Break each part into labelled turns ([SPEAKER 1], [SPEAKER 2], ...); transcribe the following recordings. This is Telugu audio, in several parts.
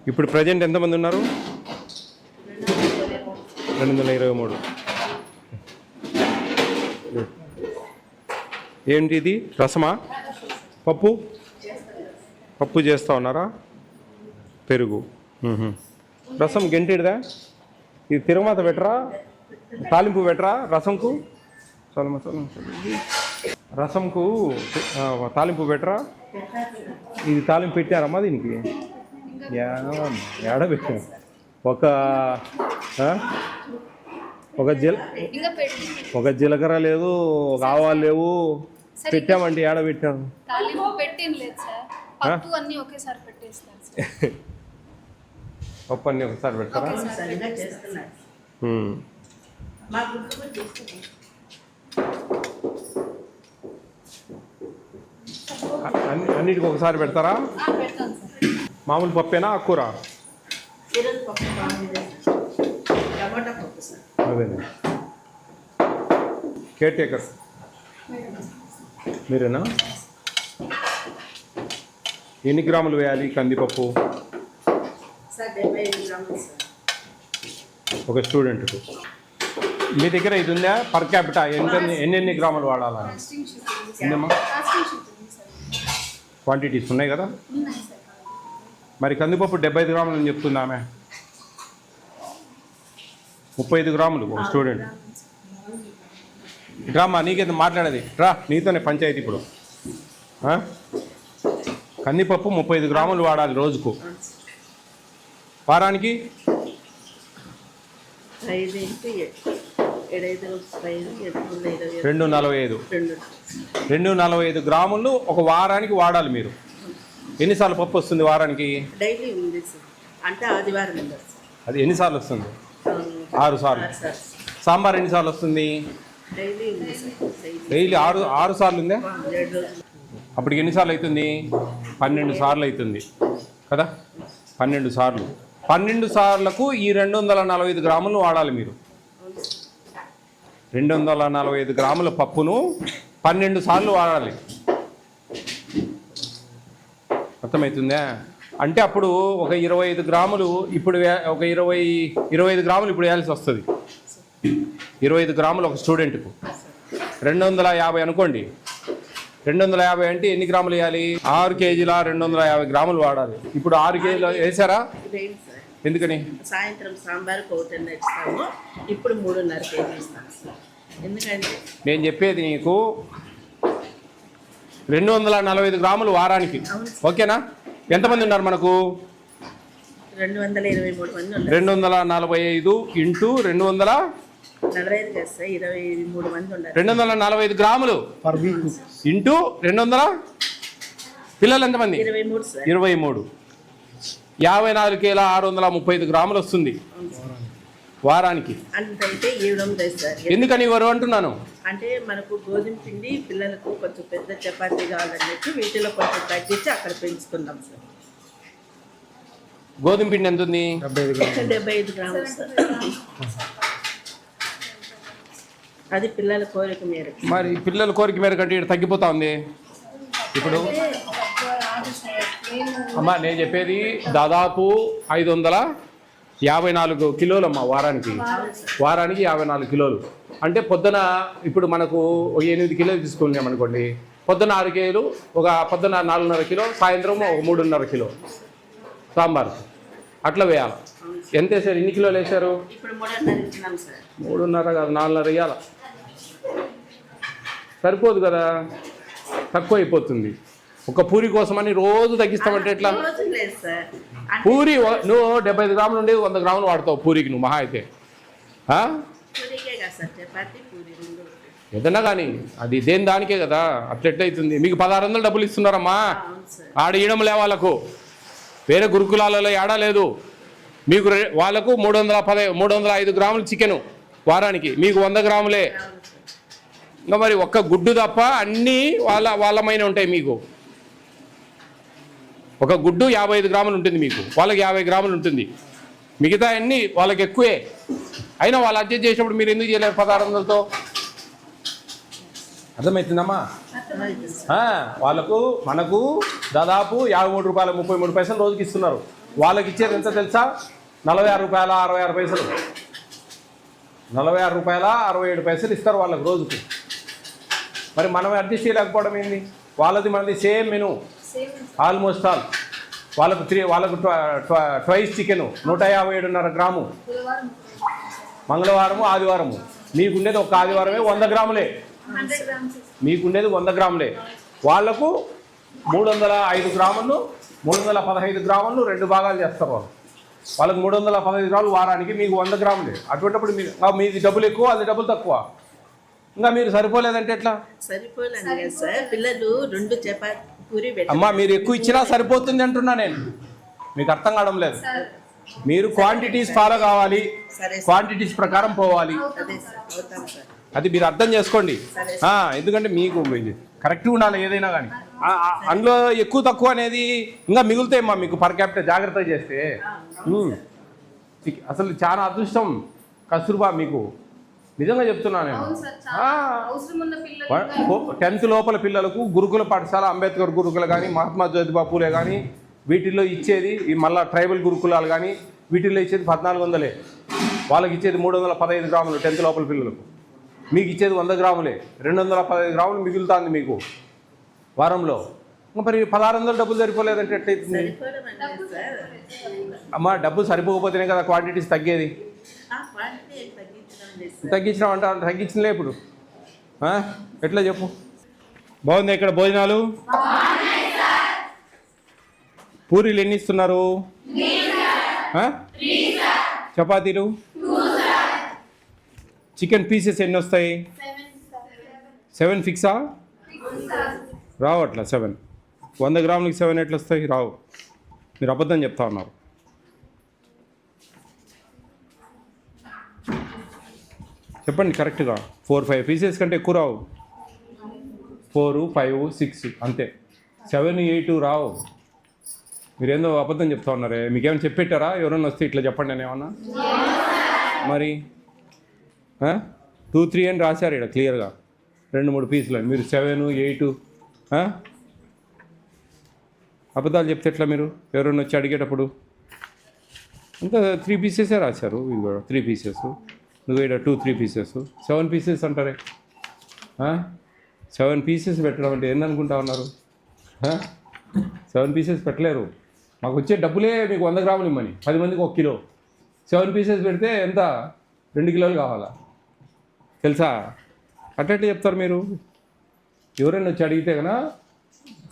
[SPEAKER 1] ఇప్పుడు ప్రజెంట్ ఎంతమంది ఉన్నారు? 223. ఏంటి ఇది? రసమా? పప్పు పప్పు చేస్తూ ఉన్నారా? పెరుగు. రసం గెంటిడిదా? ఇది తిరగమాత పెట్టరా? తాలింపు పెట్టరా రసంకు? రసంకు తాలింపు పెట్టరా? ఇది తాలింపు పెట్టారమ్మా దీనికి? ఏడ పెట్టాం? ఒక జీలకర్ర లేదు, ఒక ఆవాలు లేవు, పెట్టామంటే ఏడ పెట్టాము? పప్పు అన్నీ ఒకసారి పెడతారా? అన్నిటికి ఒకసారి పెడతారా? మామూలు పప్పేనా ఆకుకూర? అదే కేర్ టేకర్ మీరేనా? ఎన్ని గ్రాములు వేయాలి కందిపప్పు ఒక స్టూడెంట్కు? మీ దగ్గర ఇది ఉందా పర్ క్యాపిటా? ఎన్ని గ్రాములు వాడాలా? ఉందమ్మా? క్వాంటిటీస్ ఉన్నాయి కదా? మరి కందిపప్పు 75 గ్రాములు అని చెప్తుంది ఆమె. 35 గ్రాములు ఒక స్టూడెంట్. డ్రామా నీకేంత మాట్లాడేది? రా, నీతోనే పంచాయతీ ఇప్పుడు. కందిపప్పు 35 గ్రాములు వాడాలి రోజుకు. వారానికి 245 గ్రాములు ఒక వారానికి వాడాలి మీరు. ఎన్నిసార్లు పప్పు వస్తుంది వారానికి?
[SPEAKER 2] డైలీ ఉంది అంటే ఆదివారం.
[SPEAKER 1] అది ఎన్నిసార్లు వస్తుంది? 6 సార్లు. సాంబార్ ఎన్నిసార్లు వస్తుంది? డైలీ 6 సార్లు ఉందా? అప్పటికి ఎన్నిసార్లు అవుతుంది? 12 సార్లు అవుతుంది కదా? 12 సార్లు. 12 సార్లకు ఈ 245 గ్రాములు వాడాలి మీరు. 245 గ్రాముల పప్పును 12 సార్లు వాడాలి. అర్థమవుతుందా? అంటే అప్పుడు ఒక 25 గ్రాములు ఇప్పుడు ఒక 25 గ్రాములు ఇప్పుడు వేయాల్సి వస్తుంది. 25 గ్రాములు ఒక స్టూడెంట్కు. 250 అనుకోండి. 250 అంటే ఎన్ని గ్రాములు వేయాలి? 6 కేజీల 250 గ్రాములు వాడాలి. ఇప్పుడు 6 కేజీలు వేసారా? ఎందుకని?
[SPEAKER 2] సాయంత్రం సాంబార్ కోటన్న ఇస్తాము, ఇప్పుడు 3.5 కేజీ ఇస్తాను. ఎందుకంటే
[SPEAKER 1] నేను చెప్పేది నీకు 245 గ్రాములు వారానికి. ఓకేనా? ఎంతమంది ఉన్నారు మనకు?
[SPEAKER 2] 223 మంది ఉన్నారు.
[SPEAKER 1] 245 ఇంటూ
[SPEAKER 2] 245 మంది ఉన్నారు.
[SPEAKER 1] 245 గ్రాములు ఇంటూ 200. పిల్లలు ఎంతమంది? 23. 54 కేల 635 గ్రాములు వస్తుంది వారానికి.
[SPEAKER 2] అంతైతే ఇవ్వడం లేదు సార్.
[SPEAKER 1] ఎందుకని ఇవ్వరు అంటున్నాను
[SPEAKER 2] అంటే మనకు గోధుమ పిండి పిల్లలకు కొంచెం పెద్ద చపాతీ కావాలని చెప్పి వీటిలో కొంచెం తగ్గించి అక్కడ పెంచుకున్నాం సార్.
[SPEAKER 1] గోధుమ పిండి ఎంత ఉంది?
[SPEAKER 2] 75 గ్రాములు సార్. అది పిల్లల కోరిక మేరకు. మరి
[SPEAKER 1] పిల్లల కోరిక మేరకు అంటే ఇక్కడ తగ్గిపోతా ఉంది. ఇప్పుడు అమ్మా నేను చెప్పేది దాదాపు 554 కిలోలు అమ్మా వారానికి. 54 కిలోలు అంటే పొద్దున ఇప్పుడు మనకు 8 కిలోలు తీసుకున్నాం అనుకోండి. పొద్దున 6 కేజీలు, ఒక పొద్దున 4.5 కిలో, సాయంత్రం ఒక 3.5 కిలో సాంబార్ అట్లా వేయాలి. ఎంత వేసారు? ఎన్ని కిలోలు వేసారు? 3.5 కాదు 4.5 వేయాలి. సరిపోదు కదా, తక్కువ అయిపోతుంది. ఒక పూరి కోసమని రోజు తగ్గిస్తామంటే ఎట్లా? పూరి నువ్వు 75 గ్రాములు ఉండి 100 గ్రాములు వాడతావు పూరికి నువ్వు మహా అయితే. ఏదన్నా కానీ అది దేని దానికే కదా. అట్లెట్లయితుంది? మీకు 1600 డబ్బులు ఇస్తున్నారమ్మా. ఆడ ఇయడం లే వాళ్ళకు, వేరే గురుకులాలలో ఏడా లేదు. మీకు వాళ్ళకు 305 గ్రాములు చికెను వారానికి, మీకు 100 గ్రాములే. ఇంకా మరి ఒక్క గుడ్డు తప్ప అన్నీ వాళ్ళమైన ఉంటాయి. మీకు ఒక గుడ్డు 55 గ్రాములు ఉంటుంది, మీకు వాళ్ళకి 50 గ్రాములు ఉంటుంది. మిగతా అన్నీ వాళ్ళకి ఎక్కువే. అయినా వాళ్ళు అడ్జస్ట్ చేసినప్పుడు మీరు ఎందుకు చేయలేరు 1600తో? అర్థమవుతుందమ్మా? వాళ్ళకు మనకు దాదాపు 53 రూపాయల 33 పైసలు రోజుకి ఇస్తున్నారు. వాళ్ళకి ఇచ్చేది ఎంత తెలుసా? 46 రూపాయల 66 పైసలు, 46 రూపాయల 67 పైసలు ఇస్తారు వాళ్ళకి రోజుకి. మరి మనం అడ్జస్ట్ చేయలేకపోవడం ఏంది? వాళ్ళది మనది సేమ్ మెను, ఆల్మోస్ట్ ఆల్. వాళ్ళకు ట్వైస్ చికెను 157.5 గ్రాము మంగళవారము ఆదివారము. మీకుండేది ఒక ఆదివారమే 100 గ్రాములే, మీకుండేది 100 గ్రాములే. వాళ్లకు 305 గ్రాములు 315 గ్రాములు 2 భాగాలు చేస్తారు వాళ్ళు. వాళ్ళకి 315 గ్రాములు వారానికి, మీకు 100 గ్రాములే. అటువంటిప్పుడు మీది డబ్బులు ఎక్కువ, అది డబ్బులు తక్కువ. ఇంకా మీరు సరిపోలేదంటే ఎట్లా?
[SPEAKER 2] సరిపోలేదు సార్, పిల్లలు 2 చపాతీ పూరి
[SPEAKER 1] అమ్మా మీరు ఎక్కువ ఇచ్చినా సరిపోతుంది అంటున్నా నేను. మీకు అర్థం కావడం లేదు. మీరు క్వాంటిటీస్ ఫాలో కావాలి, క్వాంటిటీస్ ప్రకారం పోవాలి. అది మీరు అర్థం చేసుకోండి. ఎందుకంటే మీకు కరెక్ట్గా ఉండాలి ఏదైనా కానీ. అందులో ఎక్కువ తక్కువ అనేది ఇంకా మిగులుతాయమ్మా మీకు పర్ క్యాపిటల్ జాగ్రత్తగా చేస్తే. అసలు చాలా అదృష్టం కస్తూర్బా మీకు, నిజంగా చెప్తున్నాను నేను. 10th లోపల పిల్లలకు గురుకుల పాఠశాల, అంబేద్కర్ గురుకుల కానీ, మహాత్మా జ్యోతిబా పూలే కానీ వీటిల్లో ఇచ్చేది, ఈ మళ్ళీ ట్రైబల్ గురుకులాలు కానీ వీటిల్లో ఇచ్చేది 1400. వాళ్ళకి ఇచ్చేది 315 గ్రాములు 10th లోపల పిల్లలకు. మీకు ఇచ్చేది 100 గ్రాములే, 215 గ్రాములు మిగులుతుంది మీకు వారంలో. మరి 1600 డబ్బులు సరిపోలేదంటే ఎట్లయితుంది? అమ్మా డబ్బులు సరిపోకపోతేనే కదా క్వాంటిటీస్ తగ్గేది. తగ్గించినామంట, తగ్గించలే ఇప్పుడు. ఎట్లా చెప్పు? బాగుంది ఇక్కడ భోజనాలు? పూరీలు ఎన్ని ఇస్తున్నారు? చపాతీలు? చికెన్ పీసెస్ ఎన్ని వస్తాయి? 7 ఫిక్సా? రావు అట్లా 7. 100 గ్రాములకి 7 ఎట్లా వస్తాయి? రావు. మీరు అబద్ధం చెప్తా ఉన్నారు. చెప్పండి కరెక్ట్గా. 4-5 పీసెస్ కంటే ఎక్కువ రావు. 4, 5, 6 అంతే. 7, 8 రావు. మీరేందో అబద్ధం చెప్తా ఉన్నారే. మీకేమైనా చెప్పెట్టారా? ఎవరైనా వస్తే ఇట్లా చెప్పండి అని ఏమన్నా? మరి 2, 3 అని రాశారు ఇక్కడ క్లియర్గా, 2-3 పీసులు. మీరు 7, 8 అబద్ధాలు చెప్తే ఎట్లా? మీరు ఎవరైనా వచ్చి అడిగేటప్పుడు ఇంకా 3 పీసెసే రాశారు. ఇది కూడా 3 పీసెస్, నువ్వు ఇక్కడ 2, 3 పీసెస్, 7 పీసెస్ అంటారే. 7 పీసెస్ పెట్టడం అంటే ఏందనుకుంటా ఉన్నారు? 7 పీసెస్ పెట్టలేరు. మాకు వచ్చే డబ్బులే మీకు 100 గ్రాములు ఇమ్మని, 10 మందికి 1 కిలో. 7 పీసెస్ పెడితే ఎంత? 2 కిలోలు కావాలా తెలుసా? అట్లా చెప్తారు మీరు. ఎవరైనా వచ్చి అడిగితే కన్నా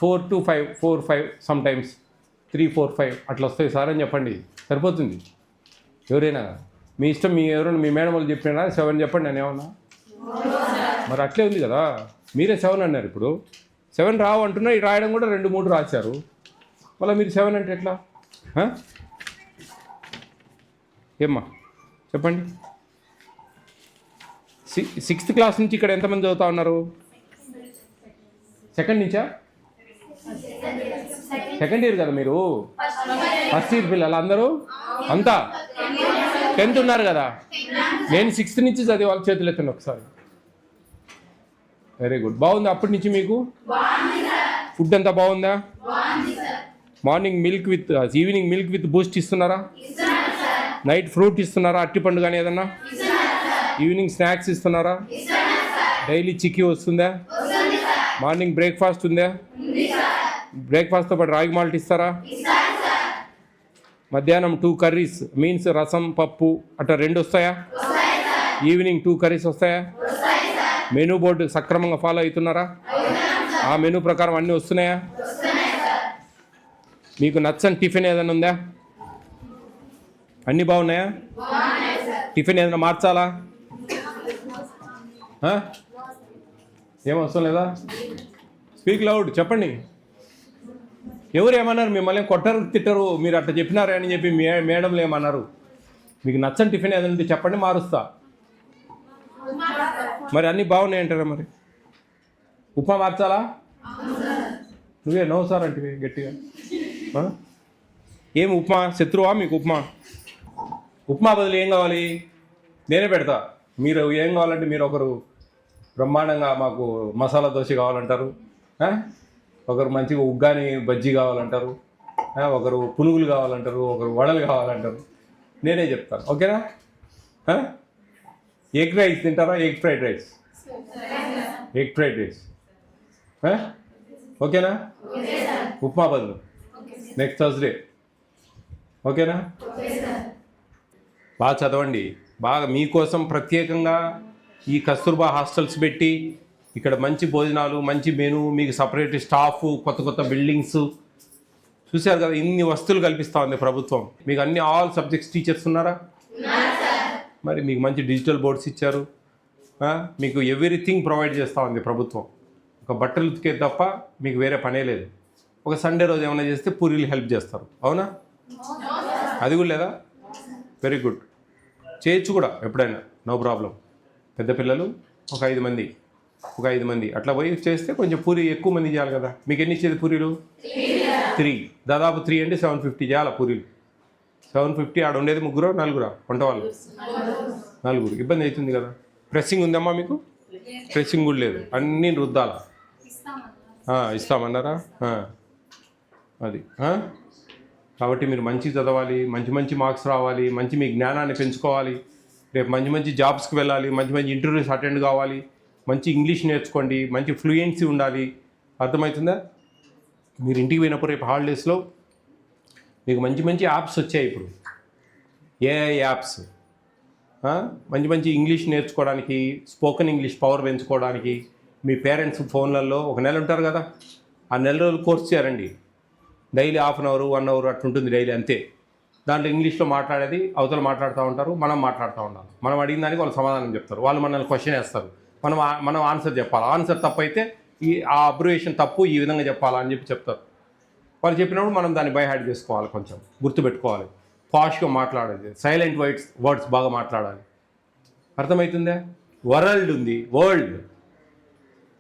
[SPEAKER 1] 4 to 5, 4, 5 సమ్ టైమ్స్ 3, 4, 5 అట్లా వస్తాయి సార్ అని చెప్పండి, సరిపోతుంది. ఎవరైనా మీ ఇష్టం. ఎవరైనా మీ మేడం వాళ్ళు చెప్పినా 7 చెప్పండి నేను ఏమన్నా? మరి అట్లే ఉంది కదా. మీరే 7 అన్నారు. ఇప్పుడు 7 రావు అంటున్నా. ఇది రాయడం కూడా 2, 3 రాశారు. మళ్ళీ మీరు 7 అంటే ఎట్లా? ఏమ్మా చెప్పండి. 6th క్లాస్ నుంచి ఇక్కడ ఎంతమంది చదువుతా ఉన్నారు? సెకండ్ నుంచా? సెకండ్ ఇయర్ కదా మీరు. ఫస్ట్ ఇయర్ పిల్లలు అందరూ అంతా 10th ఉన్నారు కదా. నేను 6th నుంచి చదివే వాళ్ళ చేతులు ఎత్తండి ఒకసారి. Very good. బాగుందా అప్పటి నుంచి మీకు? ఫుడ్ అంతా బాగుందా? Morning milk with, evening milk with Boost ఇస్తున్నారా? నైట్ ఫ్రూట్ ఇస్తున్నారా? అట్టిపండు కానీ ఏదన్నా? ఈవినింగ్ స్నాక్స్ ఇస్తున్నారా? డైలీ చిక్కీ వస్తుందా? మార్నింగ్ బ్రేక్ఫాస్ట్ ఉందా? బ్రేక్ఫాస్ట్తో పాటు రాగి మాల్ట్ ఇస్తారా? మధ్యాహ్నం 2 కర్రీస్ మీన్స్ రసం పప్పు అట్లా 2 వస్తాయా? ఈవినింగ్ 2 కర్రీస్ వస్తాయా? మెనూ బోర్డు సక్రమంగా ఫాలో అవుతున్నారా? ఆ మెనూ ప్రకారం అన్నీ వస్తున్నాయా? మీకు నచ్చని టిఫిన్ ఏదైనా ఉందా? అన్నీ బాగున్నాయా? టిఫిన్ ఏదైనా మార్చాలా? ఏం అవసరం లేదా? స్పీక్ లౌడ్ చెప్పండి. ఎవరు ఏమన్నారు? మిమ్మల్ని కొట్టరు తిట్టరు, మీరు అట్లా చెప్పినారే అని చెప్పి మేడంలు ఏమన్నారు? మీకు నచ్చని టిఫిన్ ఏదైనా ఉంటే చెప్పండి, మారుస్తా. మరి అన్నీ బాగున్నాయి అంటారా? మరి ఉప్మా మార్చాలా? నువ్వే నో సార్ అంటే గట్టిగా. ఏం ఉప్మా శత్రువా మీకు? ఉప్మా బదులు ఏం కావాలి? నేనే పెడతా. మీరు ఏం కావాలంటే మీరు ఒకరు బ్రహ్మాండంగా మాకు మసాలా దోశ కావాలంటారు, ఒకరు మంచిగా ఉగ్గాని బజ్జీ కావాలంటారు, ఒకరు పునుగులు కావాలంటారు, ఒకరు వడలు కావాలంటారు. నేనే చెప్తాను, ఓకేనా? ఎగ్ రైస్ తింటారా? Egg fried rice, egg fried rice, ఓకేనా? ఉప్మా బదులు నెక్స్ట్ థర్స్డే, ఓకేనా? బాగా చదవండి, బాగా మీకోసం ప్రత్యేకంగా ఈ కస్తూర్బా హాస్టల్స్ పెట్టి ఇక్కడ మంచి భోజనాలు, మంచి మెనూ, మీకు సపరేట్ స్టాఫ్, కొత్త కొత్త బిల్డింగ్స్ చూశారు కదా, ఇన్ని వస్తువులు కల్పిస్తూ ఉంది ప్రభుత్వం. మీకు అన్ని ఆల్ సబ్జెక్ట్స్ టీచర్స్ ఉన్నారా? మరి మీకు మంచి డిజిటల్ బోర్డ్స్ ఇచ్చారు, మీకు ఎవ్రీథింగ్ ప్రొవైడ్ చేస్తూ ఉంది ప్రభుత్వం. ఒక బట్టలు ఉతికే తప్ప మీకు వేరే పనే లేదు. ఒక సండే రోజు ఏమైనా చేస్తే పూరీలు హెల్ప్ చేస్తారు, అవునా? అది కూడా లేదా? వెరీ గుడ్, చేయొచ్చు కూడా ఎప్పుడైనా, నో ప్రాబ్లం. పెద్ద పిల్లలు ఒక 5 మంది అట్లా పోయి చేస్తే కొంచెం పూరి ఎక్కువ మంది చేయాలి కదా. మీకు ఎన్ని ఇచ్చేది పూరీలు? 3, దాదాపు 3 అంటే 750 చేయాలి పూరీలు. 750, ఆడ ఉండేది 3-4 వంట వాళ్ళు, 4 ఇబ్బంది అవుతుంది కదా. ప్రెస్సింగ్ ఉందమ్మా మీకు? ప్రెస్సింగ్ కూడా లేదు, అన్నీ రుద్దాల. ఇస్తామన్నారా? అది కాబట్టి మీరు మంచి చదవాలి, మంచి మార్క్స్ రావాలి, మంచి మీ జ్ఞానాన్ని పెంచుకోవాలి, రేపు మంచి జాబ్స్కి వెళ్ళాలి, మంచి ఇంటర్వ్యూస్ అటెండ్ కావాలి, మంచి ఇంగ్లీష్ నేర్చుకోండి, మంచి ఫ్లూయెన్సీ ఉండాలి. అర్థమవుతుందా? మీరు ఇంటికి పోయినప్పుడు రేపు హాలిడేస్లో మీకు మంచి యాప్స్ వచ్చాయి ఇప్పుడు, ఏఐ యాప్స్, మంచి ఇంగ్లీష్ నేర్చుకోవడానికి, స్పోకెన్ ఇంగ్లీష్ పవర్ పెంచుకోవడానికి. మీ పేరెంట్స్ ఫోన్లలో 1 నెల ఉంటారు కదా, ఆ నెల రోజులు కోర్స్ చేయాలండి. డైలీ 1/2 అవర్ 1 అవర్ అట్లుంటుంది డైలీ, అంతే. దాంట్లో ఇంగ్లీష్లో మాట్లాడేది అవతల మాట్లాడుతూ ఉంటారు, మనం మాట్లాడుతూ ఉండాలి. మనం అడిగిన దానికి వాళ్ళు సమాధానం చెప్తారు, వాళ్ళు మనల్ని క్వశ్చన్ వేస్తారు, మనం ఆన్సర్ చెప్పాలి. ఆన్సర్ తప్పు అయితే ఆ అబ్రివేషన్ తప్పు, ఈ విధంగా చెప్పాలా అని చెప్తారు. వాళ్ళు చెప్పినప్పుడు మనం దాన్ని బై హార్ట్ చేసుకోవాలి, కొంచెం గుర్తుపెట్టుకోవాలి. పాష్గా మాట్లాడాలి, సైలెంట్ వర్డ్స్ బాగా మాట్లాడాలి. అర్థమవుతుందా? వరల్డ్ ఉంది, వరల్డ్,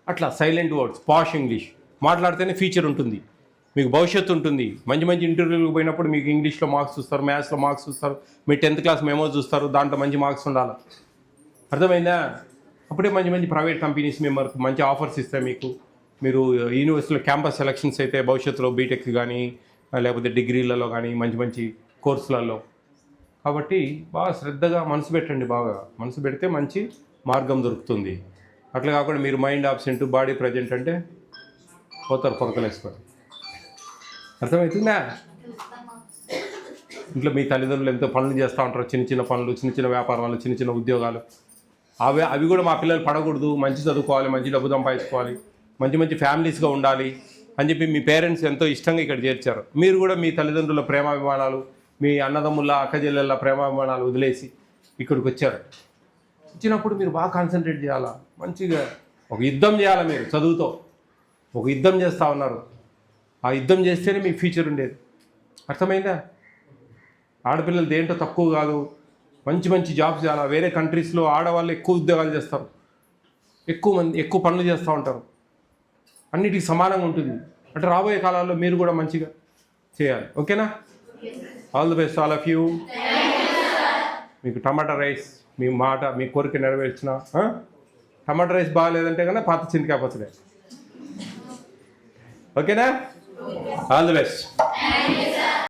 [SPEAKER 1] అట్లా సైలెంట్ వర్డ్స్, పాష్ ఇంగ్లీష్ మాట్లాడితేనే ఫ్యూచర్ ఉంటుంది, మీకు భవిష్యత్తు ఉంటుంది. మంచి ఇంటర్వ్యూలకు పోయినప్పుడు మీకు ఇంగ్లీష్లో మార్క్స్ చూస్తారు, మ్యాథ్స్లో మార్క్స్ చూస్తారు, మీ 10th క్లాస్ మెమో చూస్తారు, దాంట్లో మంచి మార్క్స్ ఉండాలి. అర్థమైందా? అప్పుడే మంచి ప్రైవేట్ కంపెనీస్ మీకు మంచి ఆఫర్స్ ఇస్తాయి. మీరు యూనివర్సిటీలో క్యాంపస్ సెలక్షన్స్ అయితే భవిష్యత్తులో బీటెక్ కానీ లేకపోతే డిగ్రీలలో కానీ మంచి కోర్సులలో. కాబట్టి బాగా శ్రద్ధగా మనసు పెట్టండి, బాగా మనసు పెడితే మంచి మార్గం దొరుకుతుంది. అట్లా కాకుండా మీరు మైండ్ ఆబ్సెంట్ బాడీ ప్రజెంట్ అంటే పోతారు పొరకలేసుకొని. అర్థమవుతుందా? ఇంట్లో మీ తల్లిదండ్రులు ఎంతో పనులు చేస్తూ ఉంటారు, చిన్న పనులు, చిన్న వ్యాపారాలు, చిన్న ఉద్యోగాలు. అవి కూడా మా పిల్లలు పడకూడదు, మంచి చదువుకోవాలి, మంచి డబ్బు సంపాదించుకోవాలి, మంచి ఫ్యామిలీస్గా ఉండాలి అని చెప్పి మీ పేరెంట్స్ ఎంతో ఇష్టంగా ఇక్కడ చేర్చారు. మీరు కూడా మీ తల్లిదండ్రుల ప్రేమాభిమానాలు, మీ అన్నదమ్ముల అక్కచెల్లెళ్ళ ప్రేమాభిమానాలు వదిలేసి ఇక్కడికి వచ్చారు. వచ్చినప్పుడు మీరు బాగా కాన్సన్ట్రేట్ చేయాలా, మంచిగా ఒక యుద్ధం చేయాలి. మీరు చదువుతో ఒక యుద్ధం చేస్తూ ఉన్నారు, ఆ యుద్ధం చేస్తేనే మీ ఫ్యూచర్ ఉండేది. అర్థమైందా? ఆడపిల్లలు దేంట్లో తక్కువ కాదు, మంచి జాబ్స్ చేయాలి. వేరే కంట్రీస్లో ఆడవాళ్ళు ఎక్కువ ఉద్యోగాలు చేస్తారు, ఎక్కువ పనులు చేస్తూ ఉంటారు, అన్నిటికీ సమానంగా ఉంటుంది. అంటే రాబోయే కాలాల్లో మీరు కూడా మంచిగా చేయాలి, ఓకేనా? All the best all of you. మీకు టమాటా రైస్, మీ కోరిక నెరవేర్చిన. టమాటా రైస్ బాగాలేదంటే కన్నా పాత చింతకాయ పచ్చడే, ఓకేనా? All the best.